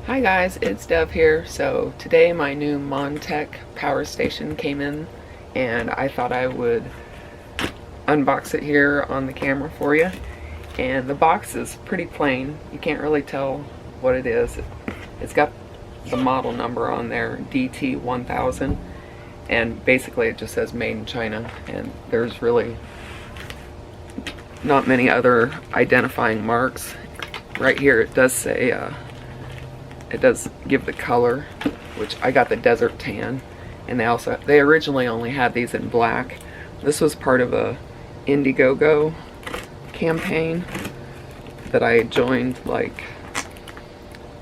Hi guys, it's Dev here. So today my new Montek power station came in and I thought I would unbox it here on the camera for you. And the box is pretty plain. You can't really tell what it is. It's got the model number on there, DT-1000, and basically it just says made in China, and there's really not many other identifying marks. Right here it does say it does give the color, which I got the desert tan, and they originally only had these in black. This was part of a Indiegogo campaign that I joined like,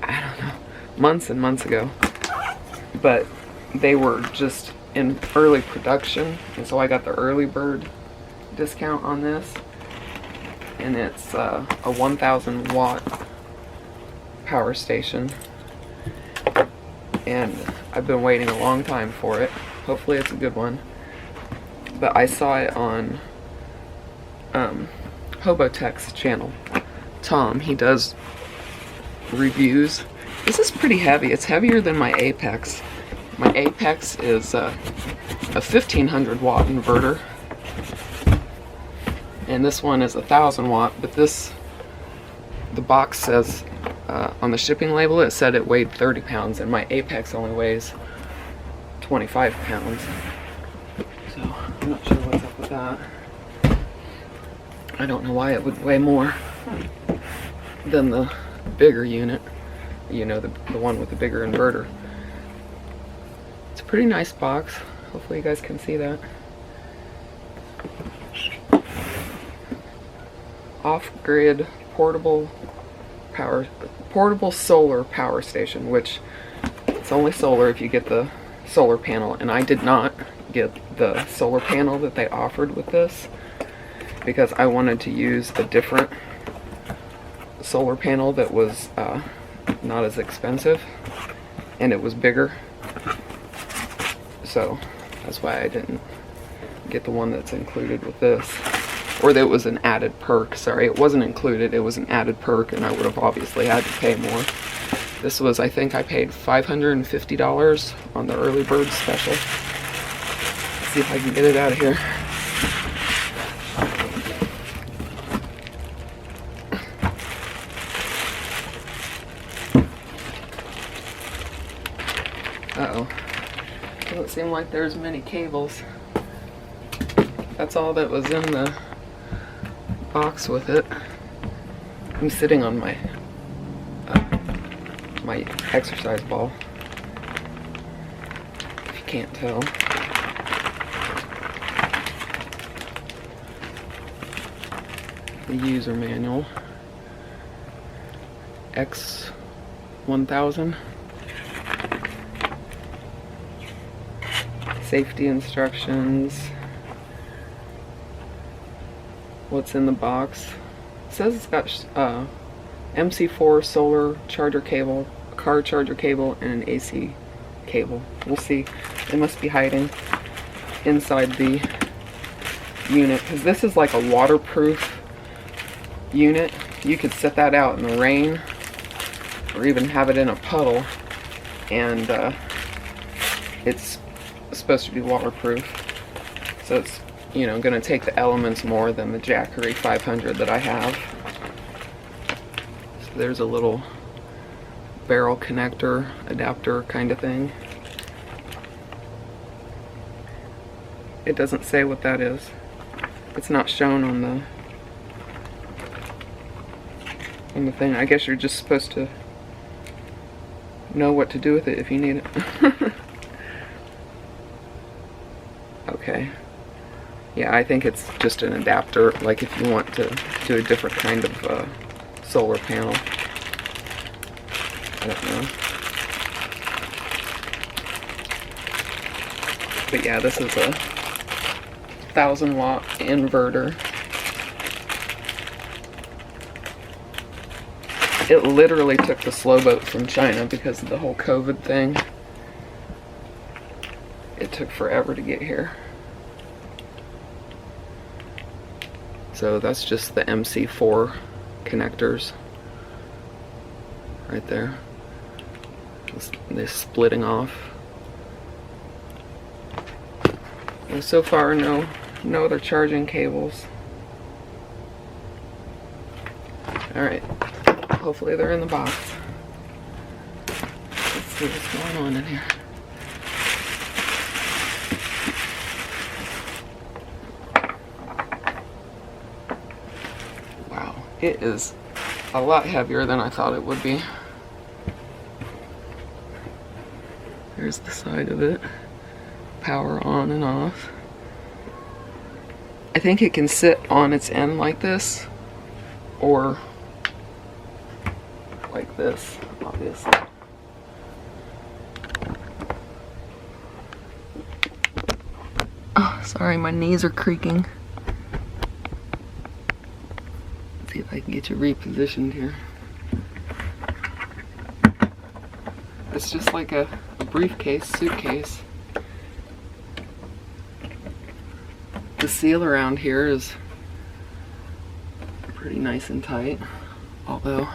I don't know, months and months ago, but they were just in early production, and so I got the early bird discount on this, and it's a 1000 watt power station. And I've been waiting a long time for it. Hopefully it's a good one. But I saw it on Hobotech's channel. Tom, he does reviews. This is pretty heavy. It's heavier than my Apex. My Apex is a 1500 watt inverter. And this one is 1000 watt, but the box says on the shipping label it said it weighed 30 pounds, and my Apex only weighs 25 pounds. So I'm not sure what's up with that. I don't know why it would weigh more than the bigger unit, you know, the one with the bigger inverter. It's a pretty nice box. Hopefully you guys can see that. Off-grid portable solar power station, which it's only solar if you get the solar panel, and I did not get the solar panel that they offered with this because I wanted to use a different solar panel that was not as expensive and it was bigger, so that's why I didn't get the one that's included with this. Or that was an added perk. Sorry, it wasn't included, it was an added perk, and I would have obviously had to pay more. This was, I think I paid $550 on the early bird special. Let's see if I can get it out of here. Uh-oh. Doesn't seem like there's many cables. That's all that was in the box with it. I'm sitting on my my exercise ball, if you can't tell. The user manual. X-1000. Safety instructions. What's in the box. It says it's got MC4 solar charger cable, a car charger cable, and an AC cable. We'll see. They must be hiding inside the unit, because this is like a waterproof unit. You could set that out in the rain or even have it in a puddle, and it's supposed to be waterproof, so it's, you know, going to take the elements more than the Jackery 500 that I have. So there's a little barrel connector adapter kind of thing. It doesn't say what that is. It's not shown on the thing. I guess you're just supposed to know what to do with it if you need it. Okay. Yeah, I think it's just an adapter, like if you want to do a different kind of solar panel. I don't know. But yeah, this is a 1000 watt inverter. It literally took the slow boat from China because of the whole COVID thing. It took forever to get here. So that's just the MC4 connectors right there. this splitting off. And so far, no other charging cables. Alright, hopefully they're in the box. Let's see what's going on in here. Wow, it is a lot heavier than I thought it would be. There's the side of it. Power on and off. I think it can sit on its end like this, or like this, obviously. Oh, sorry, my knees are creaking. Let's see if I can get you repositioned here. It's just like a briefcase, suitcase. The seal around here is pretty nice and tight, although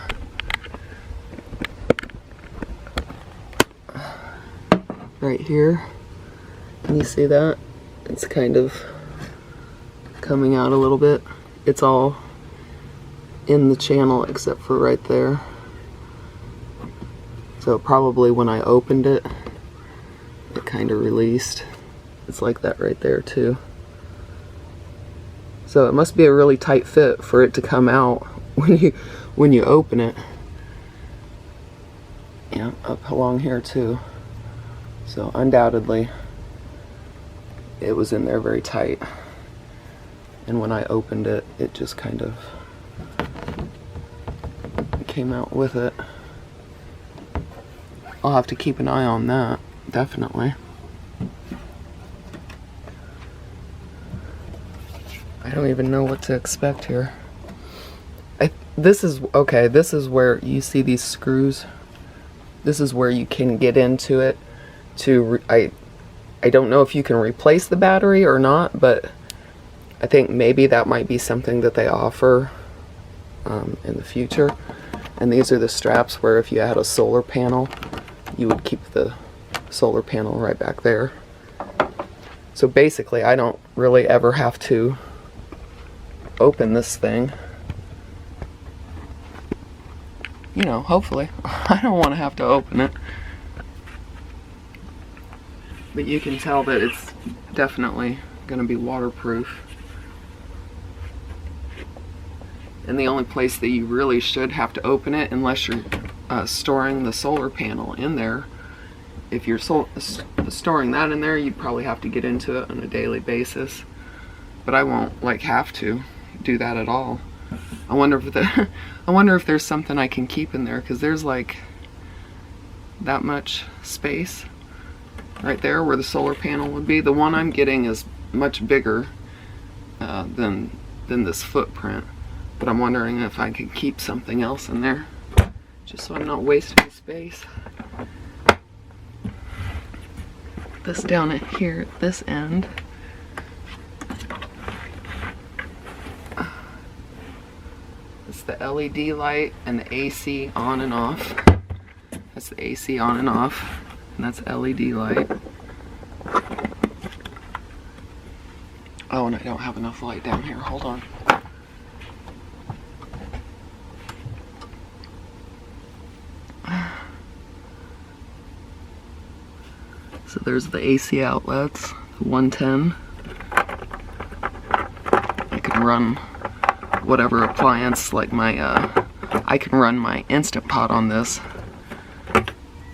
right here, can you see that? It's kind of coming out a little bit. It's all in the channel except for right there. So probably when I opened it, it kind of released. It's like that right there too. So it must be a really tight fit for it to come out when you open it. Yeah, up along here too. So undoubtedly it was in there very tight. And when I opened it, it just kind of came out with it. I'll have to keep an eye on that, definitely. I don't even know what to expect here. This is where you see these screws. This is where you can get into it to, I don't know if you can replace the battery or not, but I think maybe that might be something that they offer in the future. And these are the straps where if you had a solar panel, you would keep the solar panel right back there. So basically, I don't really ever have to open this thing. You know, hopefully. I don't want to have to open it. But you can tell that it's definitely going to be waterproof. And the only place that you really should have to open it, unless you're storing the solar panel in there, if you're storing that in there, you'd probably have to get into it on a daily basis. But I won't have to do that at all. I wonder if there's something I can keep in there, because there's like that much space right there where the solar panel would be. The one I'm getting is much bigger than this footprint, but I'm wondering if I could keep something else in there, just so I'm not wasting space. This down at here at this end. It's the LED light and the AC on and off. That's the AC on and off, and that's LED light. Oh, and I don't have enough light down here. Hold on. So there's the AC outlets, the 110. I can run whatever appliance, like my, I can run my Instant Pot on this,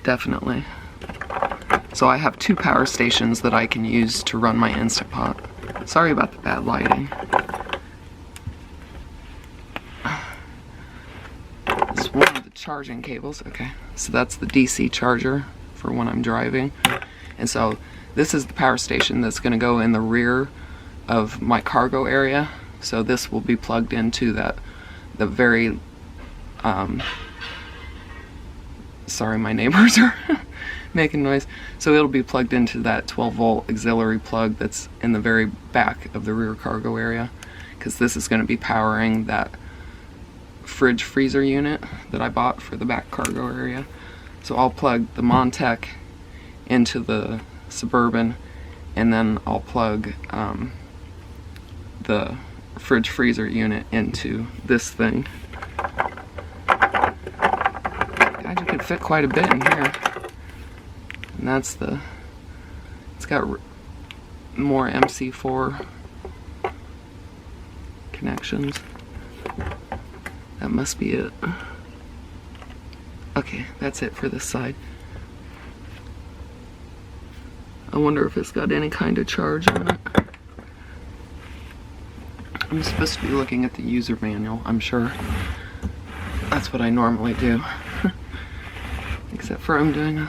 definitely. So I have 2 power stations that I can use to run my Instant Pot. Sorry about the bad lighting. It's one of the charging cables. Okay, so that's the DC charger for when I'm driving. And so this is the power station that's going to go in the rear of my cargo area. So this will be plugged into the very, sorry, my neighbors are making noise. So it'll be plugged into that 12-volt auxiliary plug that's in the very back of the rear cargo area, because this is going to be powering that fridge freezer unit that I bought for the back cargo area. So I'll plug the Montek into the Suburban, and then I'll plug the fridge freezer unit into this thing. God, you can fit quite a bit in here. And that's the, it's got more MC4 connections. That must be it. Okay, that's it for this side. I wonder if it's got any kind of charge on it. I'm supposed to be looking at the user manual, I'm sure. That's what I normally do. Except for I'm doing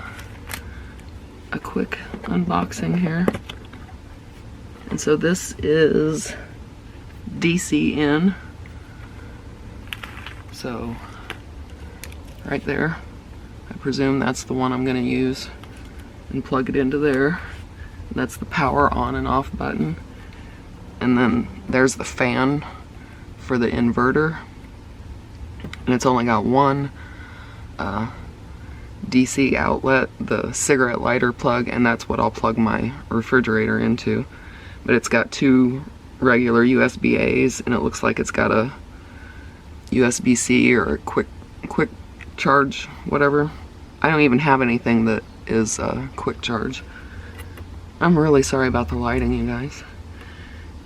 a quick unboxing here. And so this is DC in. So right there, I presume that's the one I'm going to use and plug it into there. That's the power on and off button. And then there's the fan for the inverter. And it's only got one DC outlet, the cigarette lighter plug, and that's what I'll plug my refrigerator into. But it's got two regular USB-A's, and it looks like it's got a USB-C or a quick charge, whatever. I don't even have anything that is quick charge. I'm really sorry about the lighting, you guys.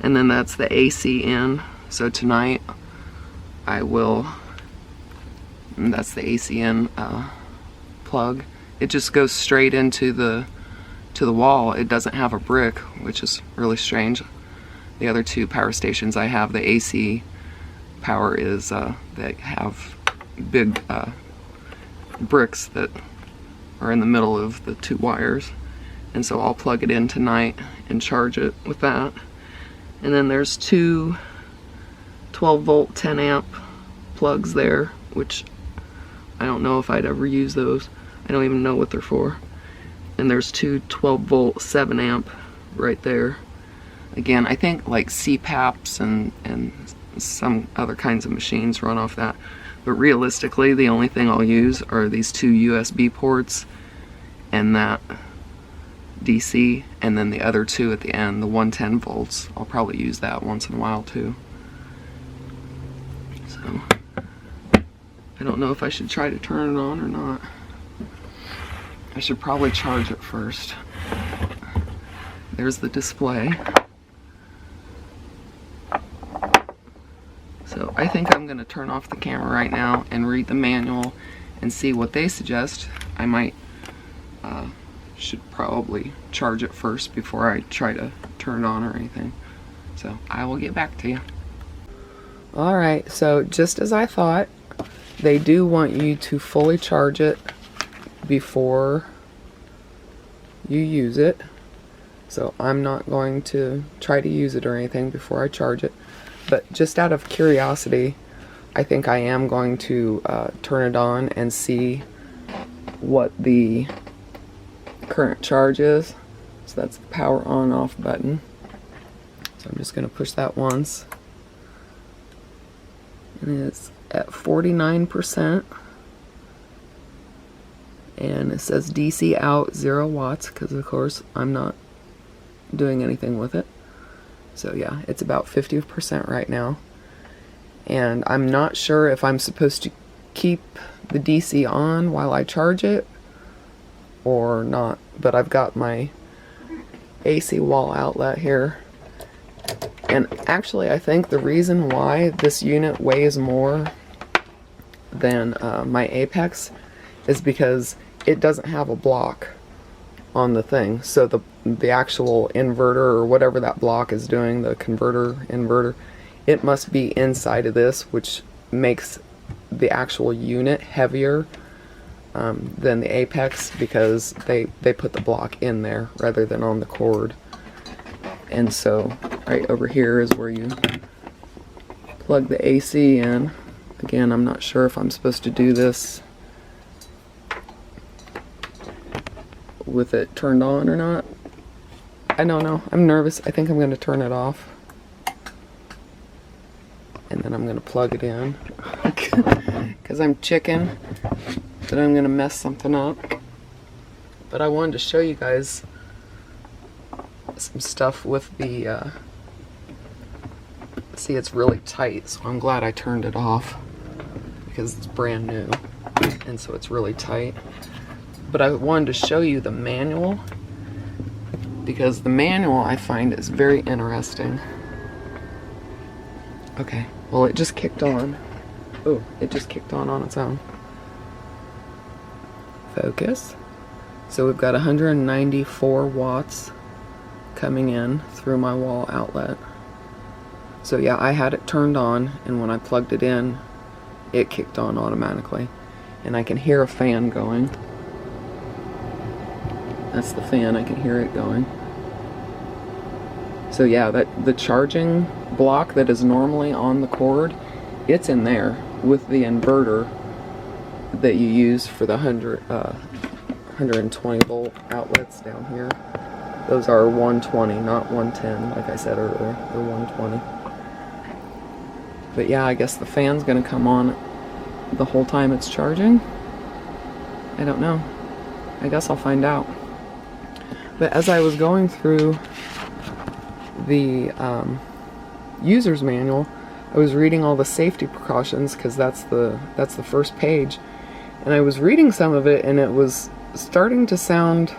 And then that's the AC in. So tonight I will, and that's the AC in plug. It just goes straight into the wall. It doesn't have a brick, which is really strange. The other two power stations I have, the AC power is they have big bricks that are in the middle of the two wires, and so I'll plug it in tonight and charge it with that. And then there's two 12 volt 10 amp plugs there, which I don't know if I'd ever use those. I don't even know what they're for. And there's two 12 volt 7 amp right there. Again, I think like CPAPs and some other kinds of machines run off that. But realistically, the only thing I'll use are these two USB ports and that DC, and then the other two at the end, the 110 volts. I'll probably use that once in a while too. So, I don't know if I should try to turn it on or not. I should probably charge it first. There's the display. So I think I'm going to turn off the camera right now and read the manual and see what they suggest. I might should probably charge it first before I try to turn it on or anything. So I will get back to you. Alright, so just as I thought, they do want you to fully charge it before you use it. So I'm not going to try to use it or anything before I charge it. But just out of curiosity, I think I am going to turn it on and see what the current charge is. So that's the power on off button. So I'm just going to push that once. And it's at 49%. And it says DC out 0 watts because of course I'm not doing anything with it. So yeah, it's about 50% right now. And I'm not sure if I'm supposed to keep the DC on while I charge it or not, but I've got my AC wall outlet here. And actually I think the reason why this unit weighs more than my Apex is because it doesn't have a block on the thing. So the actual inverter or whatever that block is doing, the inverter, it must be inside of this, which makes the actual unit heavier than the Apex because they put the block in there rather than on the cord. And so right over here is where you plug the AC in. Again, I'm not sure if I'm supposed to do this with it turned on or not. I don't know. I'm nervous. I think I'm going to turn it off. And then I'm going to plug it in. Because I'm chicken. that I'm gonna mess something up, but I wanted to show you guys some stuff with the, see, it's really tight, so I'm glad I turned it off because it's brand new, and so it's really tight. But I wanted to show you the manual, because the manual I find is very interesting. Okay, well, it just kicked on. Oh, it just kicked on its own. Focus. So we've got 194 watts coming in through my wall outlet. So yeah, I had it turned on, and when I plugged it in, it kicked on automatically. And I can hear a fan going. That's the fan, I can hear it going. So yeah, the charging block that is normally on the cord, it's in there with the inverter that you use for the 120 volt outlets down here. Those are 120, not 110, like I said earlier. They're 120. But yeah, I guess the fan's gonna come on the whole time it's charging. I don't know. I guess I'll find out. But as I was going through the user's manual, I was reading all the safety precautions, because that's the first page, and I was reading some of it, and it was starting to sound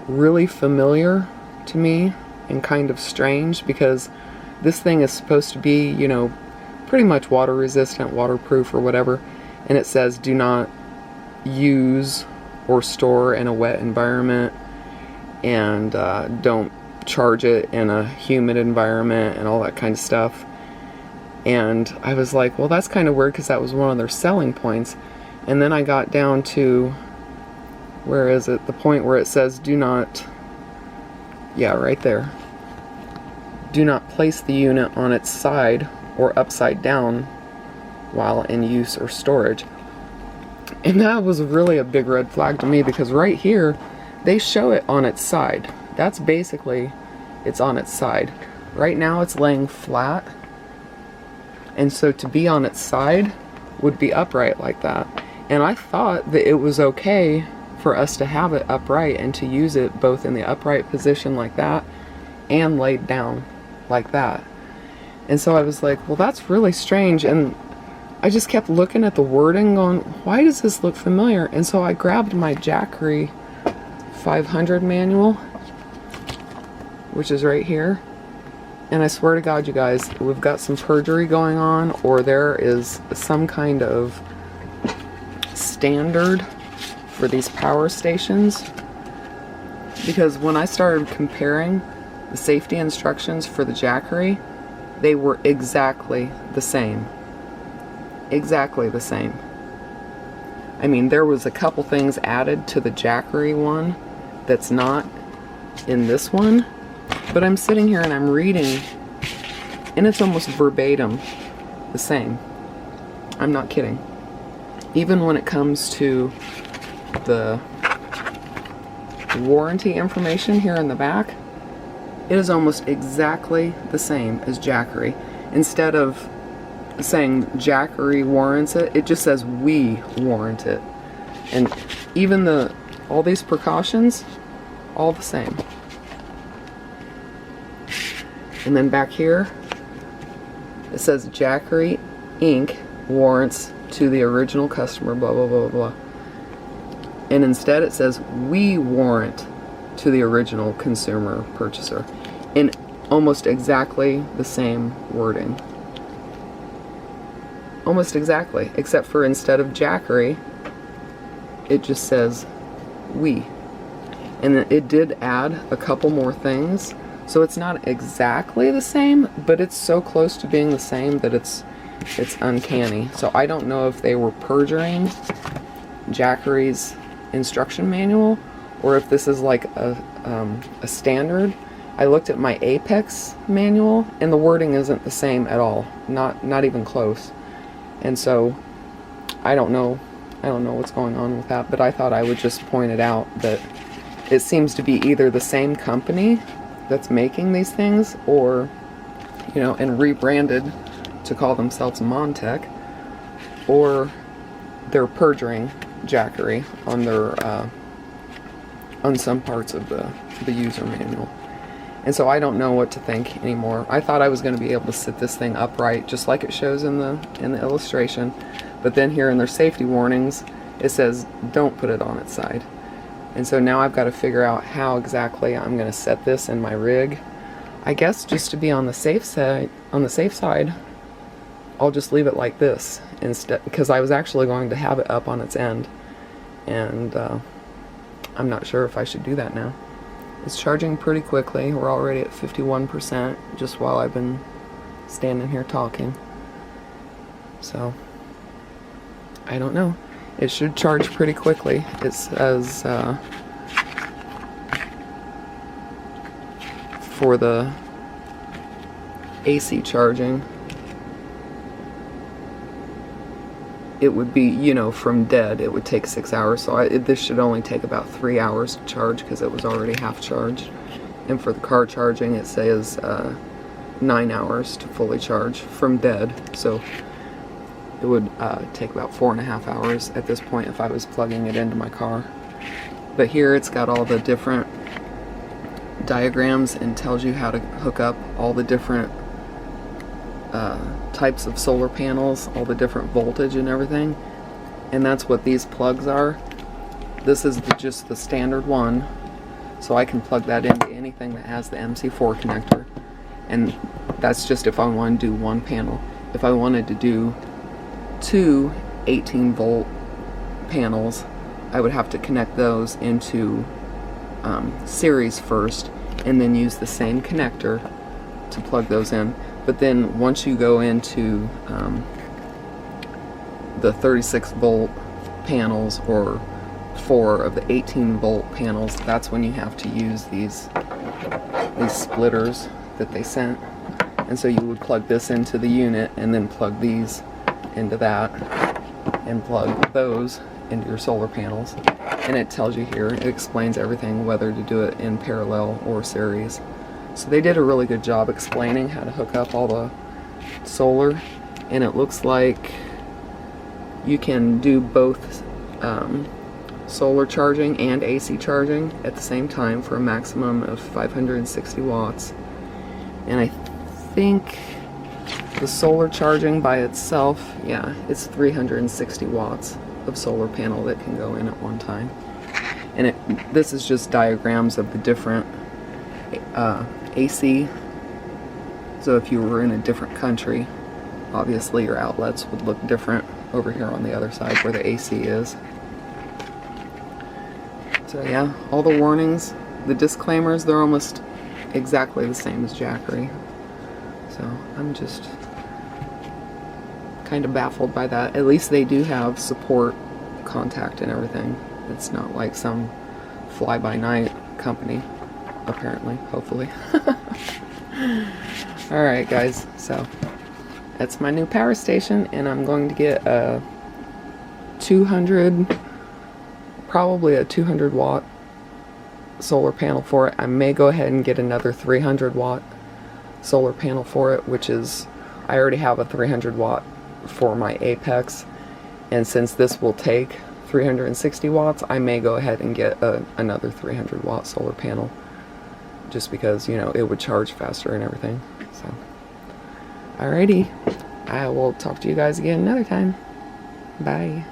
really familiar to me and kind of strange, because this thing is supposed to be, you know, pretty much water resistant, waterproof or whatever, and it says do not use or store in a wet environment, and don't charge it in a humid environment and all that kind of stuff. And I was like, well, that's kind of weird, because that was one of their selling points. And then I got down to, where is it, the point where it says do not, yeah, right there, do not place the unit on its side or upside down while in use or storage. And that was really a big red flag to me, because right here they show it on its side. That's basically, it's on its side. Right now it's laying flat, and so to be on its side would be upright like that. And I thought that it was okay for us to have it upright and to use it both in the upright position like that and laid down like that. And so I was like, well, that's really strange. And I just kept looking at the wording going, why does this look familiar? And so I grabbed my Jackery 500 manual, which is right here, and I swear to God, you guys, we've got some perjury going on, or there is some kind of standard for these power stations, because when I started comparing the safety instructions for the Jackery, they were exactly the same. Exactly the same. I mean, there was a couple things added to the Jackery one that's not in this one, but I'm sitting here and I'm reading, and it's almost verbatim the same. I'm not kidding. Even when it comes to the warranty information here in the back, it is almost exactly the same as Jackery. Instead of saying Jackery warrants it, it just says we warrant it. And even all these precautions, all the same. And then back here, it says Jackery Inc. warrants to the original customer, blah, blah, blah, blah. And instead it says we warrant to the original consumer purchaser, in almost exactly the same wording. Almost exactly, except for instead of Jackery, it just says we. And it did add a couple more things, so it's not exactly the same, but it's so close to being the same that it's uncanny. So I don't know if they were perjuring Jackery's instruction manual, or if this is like a standard. I looked at my Apex manual, and the wording isn't the same at all, not even close. And so I don't know what's going on with that, but I thought I would just point it out that it seems to be either the same company that's making these things, or, you know, and rebranded to call themselves Montek, or they're perjuring Jackery on their on some parts of the user manual. And so I don't know what to think anymore. I thought I was going to be able to sit this thing upright just like it shows in the illustration, but then here in their safety warnings it says don't put it on its side. And so now I've got to figure out how exactly I'm going to set this in my rig. I guess just to be on the safe side, I'll just leave it like this instead, because I was actually going to have it up on its end, and I'm not sure if I should do that now. It's charging pretty quickly. We're already at 51% just while I've been standing here talking. So, I don't know. It should charge pretty quickly. It says for the AC charging, it would be, you know, from dead, it would take 6 hours. So this should only take about 3 hours to charge because it was already half charged. And for the car charging, it says 9 hours to fully charge from dead. So it would take about 4.5 hours at this point if I was plugging it into my car. But here it's got all the different diagrams and tells you how to hook up all the different types of solar panels, all the different voltage and everything. And that's what these plugs are. This is just the standard one, so I can plug that into anything that has the MC4 connector. And that's just if I want to do one panel. If I wanted to do two 18-volt panels, I would have to connect those into series first and then use the same connector to plug those in. But then once you go into the 36-volt panels or 4 of the 18-volt panels, that's when you have to use these splitters that they sent. And so you would plug this into the unit and then plug these into that and plug those into your solar panels. And it tells you here, it explains everything, whether to do it in parallel or series. So they did a really good job explaining how to hook up all the solar, and it looks like you can do both solar charging and AC charging at the same time for a maximum of 560 watts. And I think the solar charging by itself, yeah, it's 360 watts of solar panel that can go in at one time. And this is just diagrams of the different AC. So if you were in a different country, obviously your outlets would look different over here on the other side where the AC is. So yeah, all the warnings, the disclaimers, they're almost exactly the same as Jackery. So I'm just kind of baffled by that. At least they do have support contact and everything. It's not like some fly-by-night company, apparently, hopefully. Alright guys, so that's my new power station, and I'm going to get a 200, probably a 200 watt solar panel for it. I may go ahead and get another 300 watt solar panel for it, which is, I already have a 300 watt for my Apex, and since this will take 360 watts, I may go ahead and get another 300 watt solar panel, just because, you know, it would charge faster and everything. So, alrighty, I will talk to you guys again another time. Bye.